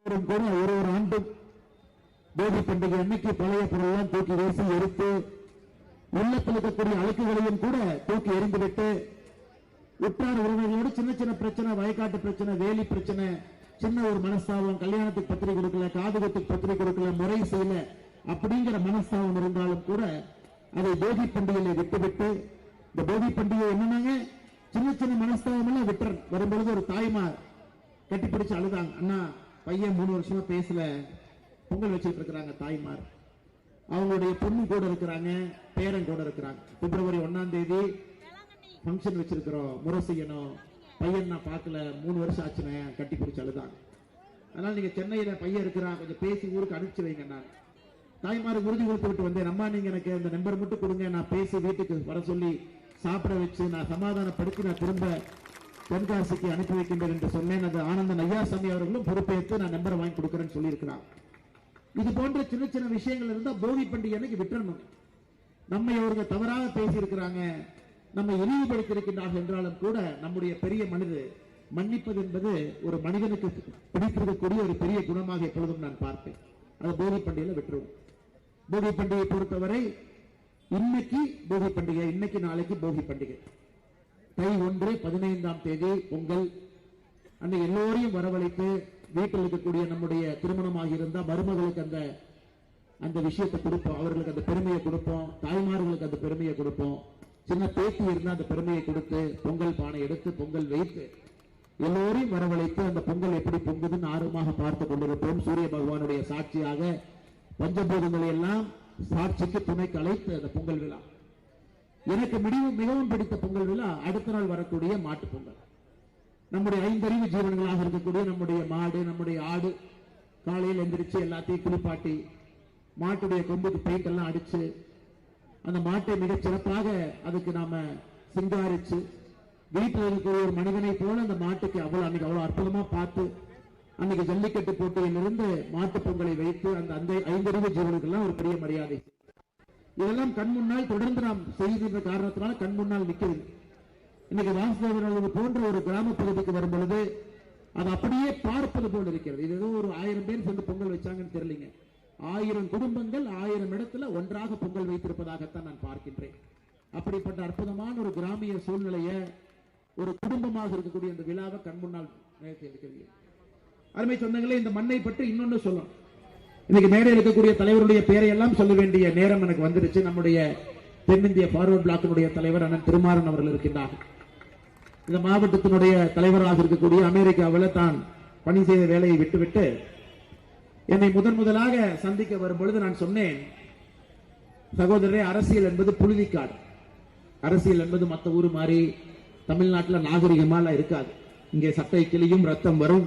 கூட ஒரு ஆண்டு போகி பண்டிகை அன்னைக்கு பழைய பொருளெல்லாம் தூக்கி வீசி எரித்து உள்ளத்தில் இருக்கக்கூடிய அழுக்குகளையும் கூட தூக்கி எறிந்துவிட்டு உற்றார் உறவினர்களோடு சின்ன சின்ன பிரச்சனை, வயக்காட்டு பிரச்சனை, வேலி பிரச்சனை, சின்ன ஒரு மனஸ்தாபம், கல்யாணத்துக்கு பத்திரிகை கொடுக்கல, காதுகத்துக்கு பத்திரிகை கொடுக்கல, முறை செய்யல அப்படிங்கிற மனஸ்தாபம் இருந்தாலும் கூட அதை போகி பண்டிகையில விட்டுவிட்டு, இந்த போகி பண்டிகை என்னன்னாங்க, சின்ன சின்ன மனஸ்தாபம் எல்லாம் விட்டுற வரும்பொழுது ஒரு தாய்மார் கட்டிப்பிடிச்சு அழுதாங்க. அண்ணா பையன் 3 வருஷமா பேசல, பொங்கல் வச்சுட்டு இருக்கிறாங்க தாய்மார். அவங்களுடைய பொண்ணு கூட இருக்கிறாங்க, பேரன் கூட இருக்கிறாங்க. பிப்ரவரி 1ஆம் தேதி ஃபங்க்ஷன் வச்சிருக்கிறோம், முறை செய்யணும், பையன் நான் பார்க்கல, 3 வருஷம் ஆச்சுன்னு கட்டி பிடிச்சு அழுதாங்க. அதனால நீங்க சென்னையில பையன் இருக்கிறான், கொஞ்சம் பேசி ஊருக்கு அனுப்பிச்சு வைங்க. நான் தாய்மாருக்கு உறுதி கொடுத்து விட்டு வந்தேன், அம்மா நீங்க எனக்கு அந்த நம்பர் மட்டும் கொடுங்க, நான் பேசி வீட்டுக்கு வர சொல்லி சாப்பிட வச்சு நான் சமாதானப்படுத்தி நான் திரும்ப தென்காசிக்கு அனுப்பி வைக்கின்றேன் என்று சொன்னேன். அது ஆனந்தன் ஐயாசாமி அவர்களும் பொறுப்பேற்று நான் நம்பரை வாங்கி கொடுக்கிறேன்னு சொல்லியிருக்கிறார். இது போன்ற சின்ன சின்ன விஷயங்கள் இருந்தா போகி பண்டிகை அன்னைக்கு விட்டுறணும். நம்மை அவர்கள் தவறாக பேசியிருக்கிறாங்க, நம்ம இழிவுபடுத்தியிருக்கிறார்கள் என்றாலும் கூட நம்முடைய பெரிய மனித மன்னிப்பது என்பது ஒரு மனிதனுக்கு பிடித்திருக்கக்கூடிய ஒரு பெரிய குணமாக எப்பொழுதும் நான் பார்ப்பேன். அது போகி பண்டிகையில விட்டுருவோம். போகி பண்டிகையை பொறுத்தவரை இன்னைக்கு போகி பண்டிகை, இன்னைக்கு நாளைக்கு போகி பண்டிகை. தை 1 15ஆம் தேதி பொங்கல் அன்னைக்கு எல்லோரையும் வரவழைத்து வீட்டில் இருக்கக்கூடிய நம்முடைய திருமணமாக இருந்தா மருமகளுக்கு அந்த விஷயத்தை கொடுப்போம், அவர்களுக்கு அந்த பெருமையை கொடுப்போம், தாய்மார்களுக்கு அந்த பெருமையை கொடுப்போம். சின்ன பேத்தி இருந்தா அந்த பெருமையை கொடுத்து பொங்கல் பானை எடுத்து பொங்கல் வைத்து எல்லோரையும் வரவழைத்து அந்த பொங்கல் எப்படி பொங்குதுன்னு ஆர்வமாக பார்த்து கொண்டிருப்போம். சூரிய பகவானுடைய சாட்சியாக பஞ்சபூதங்களை எல்லாம் சாட்சிக்கு துணைக்கு அழைத்து அந்த பொங்கல் விழா. எனக்கு மிகவும் பிடித்த பொங்கல் விழா அடுத்த நாள் வரக்கூடிய மாட்டு பொங்கல். நம்முடைய 5 அறிவு ஜீவன்களாக இருக்கக்கூடிய நம்முடைய மாடு, நம்முடைய ஆடு காலையில் எந்திரிச்சு எல்லாத்தையும் குளிப்பாட்டி மாட்டுடைய கொம்புக்கு பெயிண்ட் எல்லாம் அடிச்சு அந்த மாட்டை மிகச் சிறப்பாக அதுக்கு நாம சிங்காரிச்சு வீட்டில் இருக்கக்கூடிய ஒரு மனிதனை போல அந்த மாட்டுக்கு அவ்வளவு அற்புதமா பார்த்து அன்னைக்கு ஜல்லிக்கட்டு போட்டியிலிருந்து மாட்டு பொங்கலை வைத்து அந்த 5 அறிவு ஜீவனுக்கெல்லாம் ஒரு பெரிய மரியாதை. இதெல்லாம் கண் முன்னால் தொடர்ந்து நாம் செய்கின்ற காரணத்தினால கண் முன்னால் நிற்கிறது. இன்னைக்கு வாசுதேவன் போன்ற ஒரு கிராம பகுதிக்கு வரும் பொழுது அது அப்படியே பார்ப்பது போல் இருக்கிறது. இது ஏதோ ஒரு 1000 பேர் சேர்ந்து பொங்கல் வச்சாங்கன்னு தெரியலீங்க. 1000 குடும்பங்கள் 1000 இடத்துல ஒன்றாக பொங்கல் வைத்திருப்பதாகத்தான் நான் பார்க்கின்றேன். அப்படிப்பட்ட அற்புதமான ஒரு கிராமிய சூழ்நிலைய ஒரு குடும்பமாக இருக்கக்கூடிய இந்த விழாவை கண் முன்னால் நிகழ்த்தி இருக்கிறது. அருமை சொந்தங்களே, இந்த மண்ணை பற்றி இன்னொன்னு சொல்லணும். இன்னைக்கு மேடையில் இருக்கக்கூடிய தலைவருடைய பெயரை எல்லாம் சொல்ல வேண்டிய நேரம் எனக்கு வந்துருச்சு. நம்முடைய தென்னிந்திய பார்வர்ட் பிளாக்கினுடைய தலைவர் அண்ணன் திருமாறன் அவர்கள் இருக்கின்றார்கள். இந்த மாவட்டத்தினுடைய தலைவராக இருக்கக்கூடிய அமெரிக்காவில் தான் பணி செய்த வேலையை விட்டுவிட்டு என்னை முதலாக சந்திக்க வரும் பொழுது நான் சொன்னேன், சகோதரரே, அரசியல் என்பது புழுதிக்காடு. அரசியல் என்பது மற்ற ஊர் மாதிரி தமிழ்நாட்டில் நாகரிகமால இருக்காது. இங்கே சட்டை கிளியும் ரத்தம் வரும்,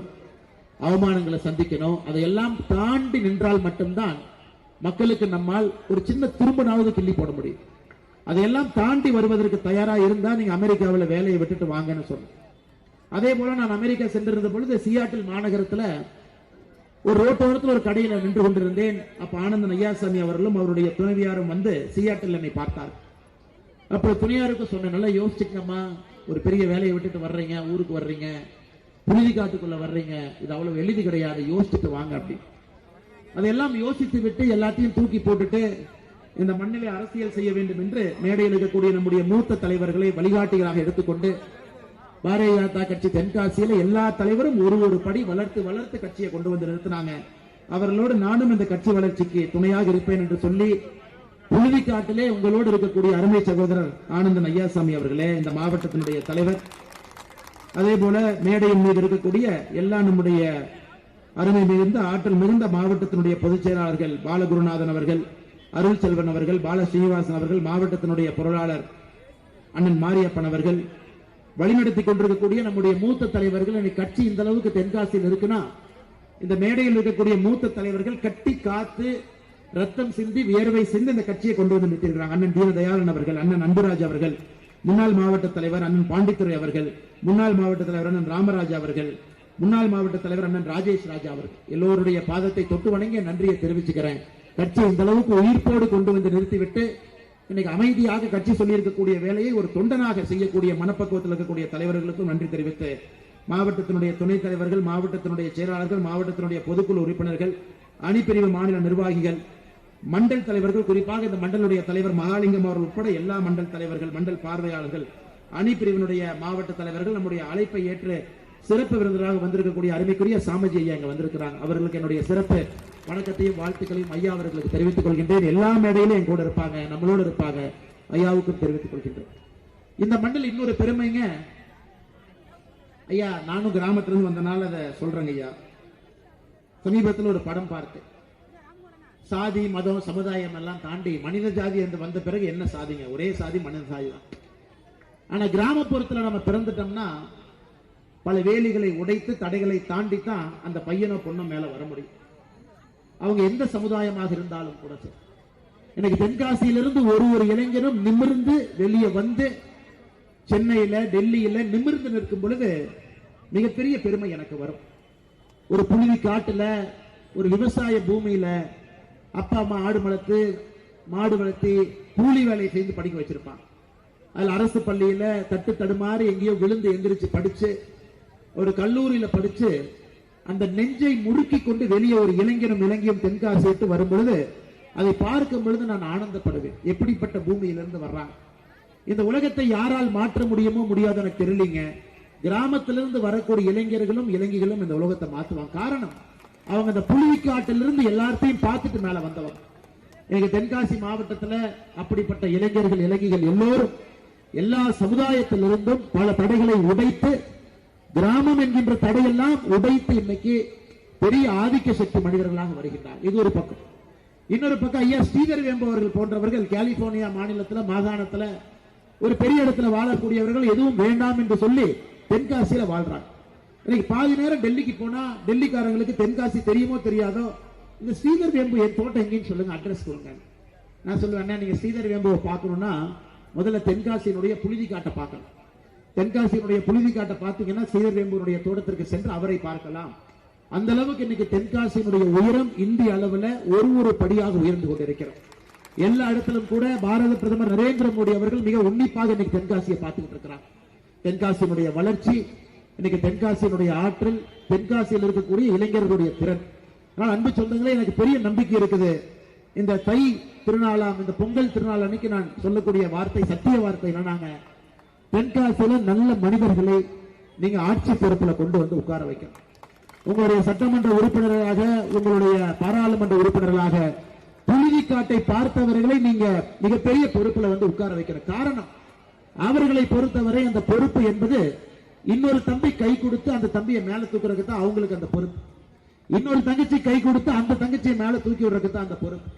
அவமானங்களை சந்திக்கணும். அதையெல்லாம் தாண்டி நின்றால் மட்டும்தான் மக்களுக்கு நம்மால் ஒரு சின்ன திரும்பனாவது கிள்ளி போட முடியும். அதையெல்லாம் தாண்டி வருவதற்கு தயாரா இருந்தா நீங்க அமெரிக்காவில் வேலையை விட்டுட்டு வாங்கன்னு சொன்னேன். அதே போல நான் அமெரிக்கா சென்றிருந்த பொழுது சியாட்டில் மாநகரத்தில் ஒரு ரோட்டோரத்தில் ஒரு கடையில நின்று கொண்டிருந்தேன். அப்ப ஆனந்தன் ஐயாசாமி அவர்களும் அவருடைய துணைவியாரும் வந்து சியாட்டில் என்னை பார்த்தார். அப்ப துணையாருக்கு சொன்ன, நல்லா யோசிச்சுக்கம்மா, ஒரு பெரிய வேலையை விட்டுட்டு வர்றீங்க, ஊருக்கு வர்றீங்க, புழுதி காட்டுக்குள்ள வர்றீங்க, இது அவ்வளவு எளிது கிடையாது, யோசிச்சுட்டு வாங்க அப்படி. அதையெல்லாம் யோசித்து விட்டு எல்லாத்தையும் தூக்கி போட்டுட்டு இந்த மண்ணிலே அரசியல் செய்ய வேண்டும் என்று மேடையில் இருக்கக்கூடிய நம்முடைய மூத்த தலைவர்களை வழிகாட்டிகளாக எடுத்துக்கொண்டு பாரதிய ஜனதா கட்சி தென்காசியில எல்லா தலைவரும் ஒரு படி வளர்த்து கட்சியை கொண்டு வந்து நிறுத்தினாங்க. அவர்களோடு நானும் இந்த கட்சி வளர்ச்சிக்கு துணையாக இருப்பேன் என்று சொல்லி புழுதிக்காட்டிலே உங்களோடு இருக்கக்கூடிய அருமை சகோதரர் ஆனந்தன் ஐயாசாமி அவர்களே, இந்த மாவட்டத்தினுடைய தலைவர், அதே போல மேடையின் மீது இருக்கக்கூடிய எல்லா நம்முடைய அருமை மிகுந்த ஆற்றல் மிகுந்த மாவட்டத்தினுடைய பொதுச் செயலாளர்கள் பாலகுருநாதன் அவர்கள், அருள் செல்வன் அவர்கள், பால ஸ்ரீனிவாசன் அவர்கள், மாவட்டத்தினுடைய பொருளாளர் அண்ணன் மாரியப்பன் அவர்கள், வழிநடத்திக் கொண்டிருக்கக்கூடிய நம்முடைய மூத்த தலைவர்கள். இன்னைக்கு கட்சி இந்த அளவுக்கு தென்காசியில் இருக்குன்னா இந்த மேடையில் இருக்கக்கூடிய மூத்த தலைவர்கள் கட்டி காத்து ரத்தம் சிந்தி வியர்வை சிந்தி இந்த கட்சியை கொண்டு வந்து நிறுத்திருக்கிறாங்க. அண்ணன் தீனதயாளன் அவர்கள், அண்ணன் அன்புராஜ் அவர்கள், முன்னாள் மாவட்ட தலைவர் அண்ணன் பாண்டித்துறை அவர்கள், முன்னாள் மாவட்ட தலைவர் அண்ணன் ராமராஜ் அவர்கள், முன்னாள் மாவட்ட தலைவர் அண்ணன் ராஜேஷ் ராஜா அவர்கள், எல்லோருடைய பாதத்தை தொட்டு வணங்கி நன்றியை தெரிவிச்சுக்கிறேன். கட்சி இந்த அளவுக்கு உயிர்ப்போடு கொண்டு வந்து நிறுத்திவிட்டு இன்னைக்கு அமைதியாக கட்சி சொல்லி இருக்கக்கூடிய வேலையை ஒரு தொண்டனாக செய்யக்கூடிய மனப்பக்குவத்தில் இருக்கக்கூடிய தலைவர்களுக்கும் நன்றி தெரிவித்து மாவட்டத்தினுடைய துணைத் தலைவர்கள், மாவட்டத்தினுடைய செயலாளர்கள், மாவட்டத்தினுடைய பொதுக்குழு உறுப்பினர்கள், அணிப்பிரிவு மாநில நிர்வாகிகள், மண்டல் தலைவர்கள், குறிப்பாக இந்த மண்டலுடைய தலைவர் மகாலிங்கம் அவர்கள் உட்பட எல்லா மண்டல் தலைவர்கள், மண்டல் பார்வையாளர்கள், அணிப்பிரிவினுடைய மாவட்ட தலைவர்கள், நம்முடைய அழைப்பை ஏற்று சிறப்பு விருந்தினராக வந்திருக்கக்கூடிய அருமைக்குரிய சாமஜி ஐயா இங்க வந்திருக்கிறாங்க. அவர்களுக்கு என்னுடைய சிறப்பு வணக்கத்தையும் வாழ்த்துக்களையும் ஐயா அவர்களுக்கு தெரிவித்துக் கொள்கின்றேன். எல்லா மேடையிலும் என் கூட இருப்பாங்க, நம்மளோடு இருப்பாங்க. ஐயாவுக்கும் தெரிவித்துக் கொள்கின்றேன். இந்த மண்டல் இன்னொரு பெருமைங்க ஐயா. நானும் கிராமத்திலிருந்து வந்தனால அதை சொல்றேங்க ஐயா. சமீபத்தில் ஒரு படம் பார்த்தேன். சாதி மதம் சமுதாயம் எல்லாம் தாண்டி மனித ஜாதி என்று வந்த பிறகு என்ன சாதிங்க? ஒரே சாதி, மனித சாதி தான். ஆனா கிராமப்புறத்துல நம்ம பிறந்துட்டோம்னா பல வேலிகளை உடைத்து தடைகளை தாண்டி தான் அந்த பையனோ பொண்ணோ மேல வர முடியும். அவங்க எந்த சமுதாயமாக இருந்தாலும் கூட சரி. எனக்கு தென்காசியிலிருந்து ஒரு இளைஞரும் நிமிர்ந்து வெளியே வந்து சென்னையில டெல்லியில நிமிர்ந்து நிற்கும் பொழுது மிகப்பெரிய பெருமை எனக்கு வரும். ஒரு புழுதி காட்டுல ஒரு விவசாய பூமியில அப்பா அம்மா ஆடு வளர்த்து மாடு வளர்த்தி கூலி வேலை செய்து படிக்க வச்சிருப்பான். அதுல அரசு பள்ளியில தட்டு தடுமாறி எங்கேயோ விழுந்து எந்திரிச்சு படிச்சு ஒரு கல்லூரியில படிச்சு அந்த நெஞ்சை முறுக்கி கொண்டு வெளியே ஒரு இளைஞனும் இளைஞரும் தென்காசி விட்டு வரும்பொழுது அதை பார்க்கும் பொழுது நான் ஆனந்தப்படுவேன். எப்படிப்பட்ட பூமியிலிருந்து வர்றாங்க. இந்த உலகத்தை யாரால் மாற்ற முடியுமோ முடியாது எனக்கு தெரியலீங்க. கிராமத்திலிருந்து வரக்கூடிய இளைஞர்களும் இளைஞர்களும் இந்த உலகத்தை மாற்றுவாங்க. காரணம், அவங்க அந்த புழுவிக்காட்டிலிருந்து எல்லாத்தையும் பார்த்துட்டு மேல வந்தவங்க. எனக்கு தென்காசி மாவட்டத்தில் அப்படிப்பட்ட இளைஞர்கள் இளைஞர்கள் எல்லோரும் எல்லா சமுதாயத்திலிருந்தும் பல தடைகளை உடைத்து, கிராமம் என்கின்ற தடையெல்லாம் உடைத்து இன்னைக்கு பெரிய ஆதிக்க சக்தி மனிதர்களாக வருகின்றார். இது ஒரு பக்கம். இன்னொரு பக்கம் ஐயா ஸ்ரீதர் வேம்பு அவர்கள் போன்றவர்கள் கலிபோர்னியா மாநிலத்தில் மாகாணத்தில் ஒரு பெரிய இடத்துல வாழக்கூடியவர்கள் எதுவும் வேண்டாம் என்று சொல்லி தென்காசியில வாழ்றாங்க. இன்னைக்கு பாதி நேரம் டெல்லிக்கு போனா டெல்லிக்காரங்களுக்கு தென்காசி தெரியுமோ தெரியாதோ, இந்த ஸ்ரீதர் வேம்பு என் தோட்டம் எங்கேன்னு சொல்லுங்க, அட்ரஸ் கொடுங்க. நான் சொல்லுவேன், நீங்க ஸ்ரீதர் வேம்புவை பார்க்கணும்னா முதல்ல தென்காசியினுடைய புழுதி காட்டை பார்க்கணும். தென்காசியினுடைய புழுதி காட்டை பார்த்தீங்கன்னா ஸ்ரீதர் வேம்புடைய தோட்டத்திற்கு சென்று அவரை பார்க்கலாம். அந்த அளவுக்கு இன்னைக்கு தென்காசியினுடைய உயரம் இந்திய அளவில் ஒரு படியாக உயர்ந்து கொண்டிருக்கிறோம். எல்லா இடத்திலும் கூட பாரத பிரதமர் நரேந்திர மோடி அவர்கள் மிக உன்னிப்பாக இன்னைக்கு தென்காசியை பார்த்துக்கிட்டு இருக்கிறார். தென்காசியினுடைய வளர்ச்சி, இன்னைக்கு தென்காசியினுடைய ஆற்றல், தென்காசியில் இருக்கக்கூடிய இளைஞர்களுடைய திறன். ஆனால் அன்பு சொந்தங்களே, எனக்கு பெரிய நம்பிக்கை இருக்குது. இந்த தை திருநாளாம், இந்த பொங்கல் திருநாள் அன்னைக்கு நான் சொல்லக்கூடிய வார்த்தை சத்திய வார்த்தை என்னன்னாங்க, தென்காசியில நல்ல மனிதர்களை நீங்க ஆட்சி பொறுப்புல கொண்டு வந்து உட்கார வைக்கணும். உங்களுடைய சட்டமன்ற உறுப்பினர்களாக, உங்களுடைய பாராளுமன்ற உறுப்பினர்களாக புழுதிக்காட்டை பார்த்தவர்களை நீங்க மிகப்பெரிய பொறுப்புல வந்து உட்கார வைக்கிற காரணம், அவர்களை பொறுத்தவரை அந்த பொறுப்பு என்பது இன்னொரு தம்பி கை கொடுத்து அந்த தம்பியை மேல தூக்குறதுக்கு தான் அவங்களுக்கு அந்த பொறுப்பு. இன்னொரு தங்கச்சி கை கொடுத்து அந்த தங்கச்சியை மேல தூக்கி விடுறதுக்கு தான் அந்த பொறுப்பு.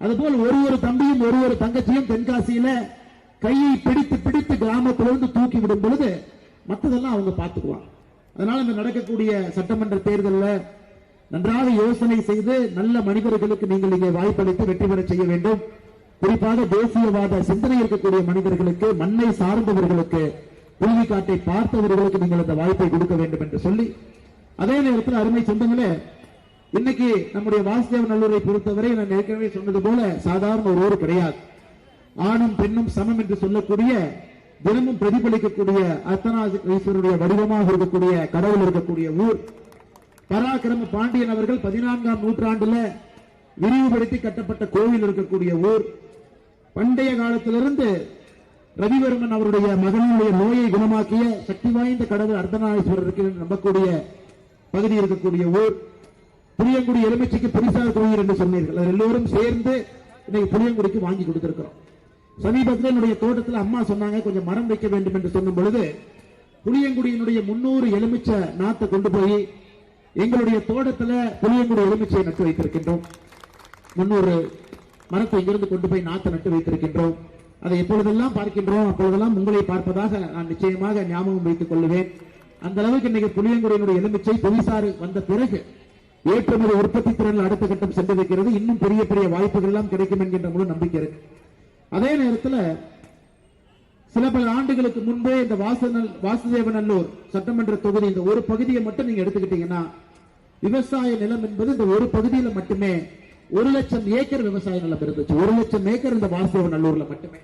அதுபோல் ஒரு தம்பியும் ஒரு தங்கச்சியும் தென்காசியில கையை பிடித்து பிடித்து கிராமத்திலிருந்து தூக்கி விடும் பொழுது மற்றதெல்லாம் அவங்க பார்த்துக்குவாங்க. அதனால இந்த நடக்கக்கூடிய சட்டமன்ற தேர்தலில் நன்றாக யோசனை செய்து நல்ல மனிதர்களுக்கு நீங்கள் இங்கே வாய்ப்பளித்து வெற்றி பெற செய்ய வேண்டும். குறிப்பாக தேசியவாத சிந்தனை இருக்கக்கூடிய மனிதர்களுக்கு, மண்ணை சார்ந்தவர்களுக்கு, புழுதிக்காட்டை பார்த்தவர்களுக்கு நீங்கள் அந்த வாய்ப்பை கொடுக்க வேண்டும் என்று சொல்லி, அதே நேரத்தில் அருமை சொந்தங்களே, இன்னைக்கு நம்முடைய வாசுதேவநல்லூரை பொறுத்தவரை நான் ஏற்கனவே சொன்னது போல சாதாரண ஒரு ஊர் கிடையாது. ஆணும் பெண்ணும் சமம் என்று சொல்லக்கூடிய, தினமும் பிரதிபலிக்கக்கூடிய அர்த்தநாதீஸ்வரருடைய வடிவமாக இருக்கக்கூடிய கடவுள் இருக்கக்கூடிய ஊர். பராக்கிரம பாண்டியன் அவர்கள் 14ஆம் நூற்றாண்டுல விரிவுபடுத்தி கட்டப்பட்ட கோவில் இருக்கக்கூடிய ஊர். பண்டைய காலத்திலிருந்து ரவிவர்மன் அவருடைய மகனுடைய நோயை குணமாக்கிய சக்தி வாய்ந்த கடவுள் அர்த்தநாதீஸ்வரர் இருக்கு நம்பக்கூடிய பகுதி இருக்கக்கூடிய ஊர். புளியங்குடி எலுமிச்சைக்கு புரிசார் கோயில் என்று சொன்னீர்கள். அது எல்லோரும் சேர்ந்து இன்னைக்கு புளியங்குடிக்கு வாங்கி கொடுத்திருக்கிறோம். சமீபத்தில் என்னுடைய தோட்டத்தில் அம்மா சொன்னாங்க, கொஞ்சம் மரம் வைக்க வேண்டும் என்று சொன்ன பொழுது புளியங்குடியினுடைய 300 எலுமிச்சை நாத்தை கொண்டு போய் எங்களுடைய தோட்டத்தில் புளியங்குடி எலுமிச்சையை நட்டு வைத்திருக்கின்றோம். 300 மரத்தை இங்கிருந்து கொண்டு போய் நாத்தை நட்டு வைத்திருக்கின்றோம். அதை எப்பொழுதெல்லாம் பார்க்கின்றோம் அப்பொழுதெல்லாம் உங்களை பார்ப்பதாக நான் நிச்சயமாக ஞாபகம் வைத்துக் கொள்ளுவேன். அந்த அளவுக்கு இன்னைக்கு புளியங்குடியினுடைய எலுமிச்சை புவிசாறு வந்த பிறகு ஏற்றுமதி உற்பத்தி திறனில் அடுத்த கட்டம் சென்றிருக்கிறது. இன்னும் பெரிய பெரிய வாய்ப்புகள் எல்லாம் கிடைக்கும் என்கின்ற முழு நம்பிக்கை இருக்கு. அதே நேரத்தில் சில பல ஆண்டுகளுக்கு முன்பே இந்த வாசுதேவநல்லூர் சட்டமன்ற தொகுதி இந்த ஒரு பகுதியை மட்டும் நீங்க எடுத்துக்கிட்டீங்கன்னா, விவசாய நிலம் என்பது இந்த ஒரு பகுதியில் மட்டுமே 1,00,000 ஏக்கர் விவசாய நிலம் இருந்துச்சு. 1,00,000 ஏக்கர் இந்த வாசுதேவநல்லூர்ல மட்டுமே.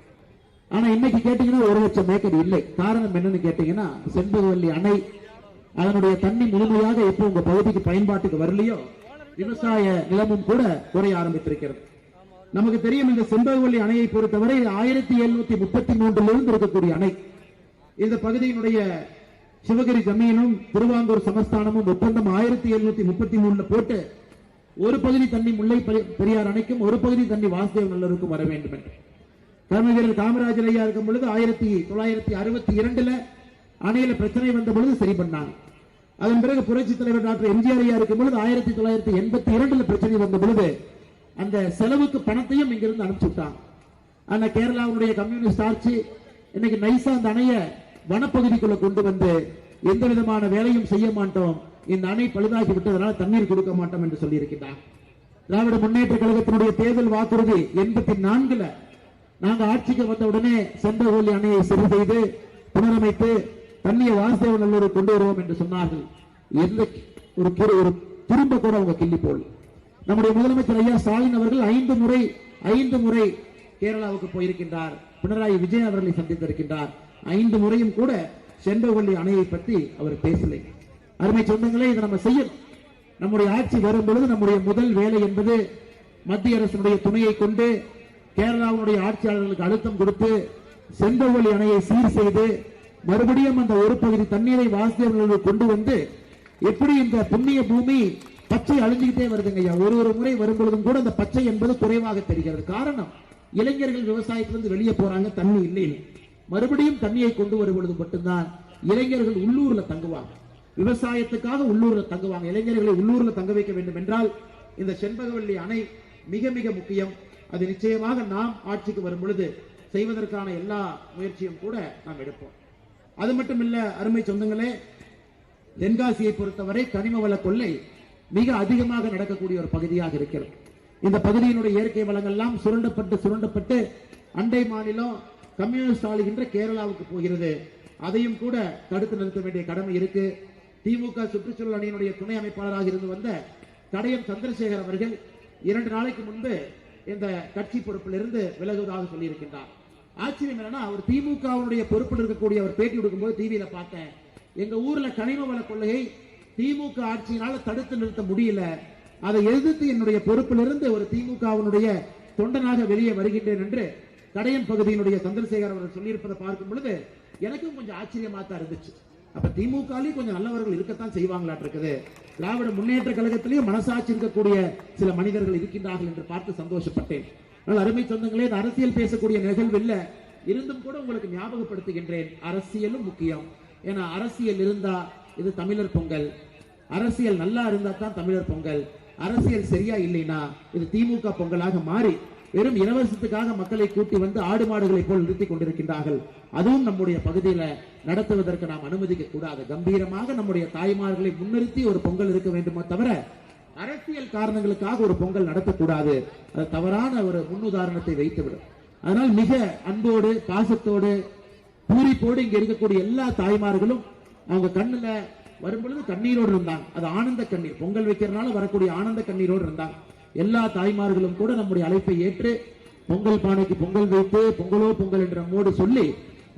ஆனா இன்னைக்கு கேட்டீங்கன்னா 1,00,000 ஏக்கர் இல்லை. காரணம் என்னன்னு கேட்டீங்கன்னா, செண்பகவல்லி அணை அதனுடைய தண்ணி முழுமையாக எப்போ உங்க பகுதிக்கு பயன்பாட்டுக்கு வரலையோ விவசாய நிலமும் கூட குறைய ஆரம்பித்திருக்கிறது. நமக்கு தெரியும் இந்த செம்பகவல்லி அணையை பொறுத்தவரை 1733 இருக்கக்கூடிய அணை. இந்த பகுதியினுடைய சிவகிரி ஜமீனும் திருவாங்கூர் சமஸ்தானமும் ஒப்பந்தம் 1733 போட்டு ஒரு பகுதி தண்ணி முல்லை பெரியார் அணைக்கும் ஒரு பகுதி தண்ணி வாசுதேவ நல்லூருக்கும் வர வேண்டும் என்று கர்மவீரர் காமராஜர் ஐயா இருக்கும் பொழுது 1962 அணையில பிரச்சனை வந்த பொழுது சரி பண்ணாங்க. அதன் பிறகு புரட்சி தலைவர் டாக்டர் எம்ஜிஆர் ஐயா இருக்கும் பொழுது 1982 பிரச்சனை வந்த பொழுது அந்த செலவுக்கு பணத்தையும் இங்கிருந்து அனுப்பிச்சு விட்டாங்க. ஆனா கேரளாவுடைய கம்யூனிஸ்ட் ஆட்சி இன்னைக்கு நைசா அந்த அணைய வனப்பகுதிக்குள்ள கொண்டு வந்து எந்த விதமான வேலையும் செய்ய மாட்டோம், இந்த அணை பழுதாகி விட்டதனால் தண்ணீர் கொடுக்க மாட்டோம் என்று சொல்லி இருக்கிறார். திராவிட முன்னேற்ற கழகத்தினுடைய தேர்தல் வாக்குறுதி 84 நாங்க ஆட்சிக்கு வந்த உடனே செம்பகவல்லி அணையை சரி செய்து புனரமைத்து தண்ணியை வாசுதேவ நல்லூர் கொண்டு வருவோம் என்று சொன்னார்கள். எந்த ஒரு திரும்ப கூட அவங்க கிள்ளி போல். நம்முடைய முதலமைச்சர் ஐயா ஸ்டாலின் அவர்கள் 5 முறை கேரளாவுக்கு போயிருக்கின்றார். பினராயி விஜயன் அவர்களை சந்தித்திருக்கின்றார். 5 முறையும் கூட செம்பகவல்லி அணையை பற்றி அவர் பேசலை. அருமை சொந்தங்களே, இதை நம்ம செய்யணும். நம்முடைய ஆட்சி வரும் பொழுது நம்முடைய முதல் வேலை என்பது மத்திய அரசுடைய துணையை கொண்டு கேரளாவுடைய ஆட்சியாளர்களுக்கு அழுத்தம் கொடுத்து செம்பகவல்லி அணையை சீர் செய்து மறுபடியும் அந்த ஒரு பகுதி தண்ணீரை வாசுதேவர்கள் கொண்டு வந்து எப்படி இந்த புண்ணிய பூமி பச்சை அழிஞ்சுக்கிட்டே வருதுங்க ஐயா. ஒரு முறை வரும்பொழுதும் கூட அந்த பச்சை என்பது குறைவாக தெரிகிறது. காரணம், இளைஞர்கள் விவசாயத்திலிருந்து வெளியே போறாங்க, தண்ணி இல்லை. மறுபடியும் தண்ணியை கொண்டு வரும்பொழுது மட்டும்தான் இளைஞர்கள் உள்ளூர்ல தங்குவாங்க, விவசாயத்துக்காக உள்ளூர்ல தங்குவாங்க. இளைஞர்களை உள்ளூர்ல தங்க வைக்க வேண்டும் என்றால் இந்த செண்பகவல்லி அணை மிக மிக முக்கியம். அது நிச்சயமாக நாம் ஆட்சிக்கு வரும் பொழுது செய்வதற்கான எல்லா முயற்சியும் கூட நாம் எடுப்போம். அது மட்டும் இல்ல அருமை சொந்தங்களே, தென்காசியை பொறுத்தவரை கனிம வள கொள்ளை மிக அதிகமாக நடக்கக்கூடிய ஒரு பகுதியாக இருக்கிறது. இந்த பகுதியினுடைய இயற்கை வளங்கள் எல்லாம் சுரண்டப்பட்டு அண்டை மாநிலம் கம்யூனிஸ்ட் ஆளுகின்ற கேரளாவுக்கு போகிறது. அதையும் கூட தடுத்து நிறுத்த வேண்டிய கடமை இருக்கு. திமுக சுற்றுச்சூழல் அணியினுடைய துணை அமைப்பாளராக இருந்து வந்த கடையம் சந்திரசேகர் அவர்கள் 2 நாளைக்கு முன்பு இந்த கட்சி பொறுப்பிலிருந்து விலகுவதாக சொல்லியிருக்கின்றார். ஆச்சரியம் என்னன்னா, அவர் திமுகவுடைய பொறுப்பில் இருக்கக்கூடிய அவர் பேட்டி கொடுக்கும்போது டிவியில பார்த்தேன், எங்க ஊர்ல கனிம வள கொள்ளையை திமுக ஆட்சியினால தடுத்து நிறுத்த முடியல, அதை எதிர்த்து என்னுடைய பொறுப்பிலிருந்து ஒரு திமுகவினுடைய தொண்டனாக வெளியே வருகின்றேன் என்று கடையன் பகுதியினுடைய சந்திரசேகர் அவர்கள் சொல்லியிருப்பதை பார்க்கும் பொழுது எனக்கும் கொஞ்சம் ஆச்சரியமா தான் இருந்துச்சு. அப்ப திமுகலையும் கொஞ்சம் நல்லவர்கள் இருக்கத்தான் செய்வாங்களாட்டு இருக்குது. திராவிட முன்னேற்ற கழகத்திலேயும் மனசாட்சி இருக்கக்கூடிய சில மனிதர்கள் இருக்கின்றார்கள் என்று பார்த்து சந்தோஷப்பட்டேன். அருமை சொந்தங்களே, அரசியல் பேசக்கூடிய நிகழ்வு இல்ல, இருந்தும் கூட உங்களுக்கு ஞாபகப்படுத்துகின்றேன், அரசியலும் முக்கியம். ஏன்னா அரசியல் இருந்தா இது தமிழர் பொங்கல், அரசியல் நல்லா இருந்தா தான் தமிழர் பொங்கல், அரசியல் சரியா இல்லைன்னா இது திமுக பொங்கலாக மாறி வெறும் இலவசத்துக்காக மக்களை கூட்டி வந்து ஆடு மாடுகளை போல் நிறுத்திக் கொண்டிருக்கின்றார்கள். அதுவும் நம்முடைய பகுதியில நடத்துவதற்கு நாம் அனுமதிக்க கூடாது. கம்பீரமாக நம்முடைய தாய்மார்களை முன்னிறுத்தி ஒரு பொங்கல் இருக்க வேண்டுமே தவிர அரசியல் காரணங்களுக்காக ஒரு பொங்கல் நடத்தக்கூடாது. அது தவறான ஒரு முன்னுதாரணத்தை வைத்துவிடும். அதனால் மிக அன்போடு பாசத்தோடு பூரிப்போடு இங்க இருக்கக்கூடிய எல்லா தாய்மார்களும் அவங்க கண்ணுல வரும்பொழுது கண்ணீரோடு இருந்தாங்க. அது ஆனந்த கண்ணீர், பொங்கல் வைக்கிறதுனால வரக்கூடிய ஆனந்த கண்ணீரோடு இருந்தாங்க. எல்லா தாய்மார்களும் கூட நம்முடைய அழைப்பை ஏற்று பொங்கல் பானைக்கு பொங்கல் வைத்து பொங்கலோ பொங்கல் என்ற மோடு சொல்லி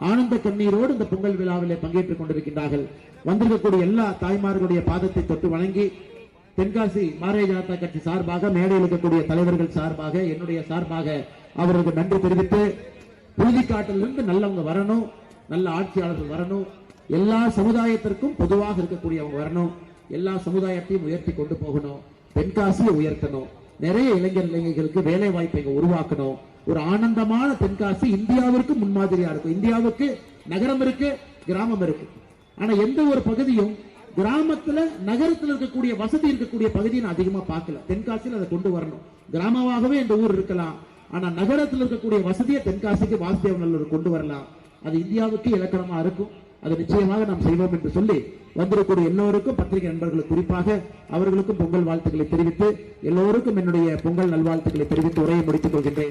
ஆனந்த கண்ணீரோடு இந்த பொங்கல் விழாவிலே பங்கேற்றுக் கொண்டிருக்கின்றார்கள். வந்திருக்கக்கூடிய எல்லா தாய்மார்களுடைய பாதத்தை தொட்டு வணங்கி தென்காசி பாரதிய ஜனதா கட்சி சார்பாக மேடையில் இருக்கக்கூடிய தலைவர்கள் சார்பாக என்னுடைய சார்பாக அவர்களுக்கு நன்றி தெரிவித்து, புழுதிக்காட்டிலிருந்து நல்லவங்க வரணும், நல்ல ஆட்சியாளர்கள் வரணும், எல்லா சமுதாயத்திற்கும் பொதுவாக இருக்கக்கூடியவங்க வரணும், எல்லா சமுதாயத்தையும் உயர்த்தி கொண்டு போகணும், தென்காசியை உயர்த்தணும், நிறைய இளைஞர்களுக்கு வேலை வாய்ப்பை உருவாக்கணும். ஒரு ஆனந்தமான தென்காசி இந்தியாவிற்கு முன்மாதிரியா இருக்கும். இந்தியாவுக்கு நகரம் இருக்கு, கிராமம் இருக்கு. ஆனா எந்த ஒரு பகுதியும் கிராமத்துல நகரத்தில் இருக்கக்கூடிய வசதி இருக்கக்கூடிய பகுதியை நான் அதிகமா பார்க்கல. தென்காசியில் அதை கொண்டு வரணும். கிராமமாகவே இந்த ஊர் இருக்கலாம், ஆனா நகரத்தில் இருக்கக்கூடிய வசதியை தென்காசிக்கு வாசுதேவ நல்லூர் கொண்டு வரலாம். அது இந்தியாவுக்கு இலக்கணமா இருக்கும். அது நிச்சயமாக நாம் செய்வோம் என்று சொல்லி வந்திருக்கூடிய எல்லோருக்கும், பத்திரிகை நண்பர்களுக்கு குறிப்பாக அவர்களுக்கும் பொங்கல் வாழ்த்துக்களை தெரிவித்து எல்லோருக்கும் என்னுடைய பொங்கல் நல்வாழ்த்துக்களை தெரிவித்து உரையை முடித்துக் கொள்கின்றேன்.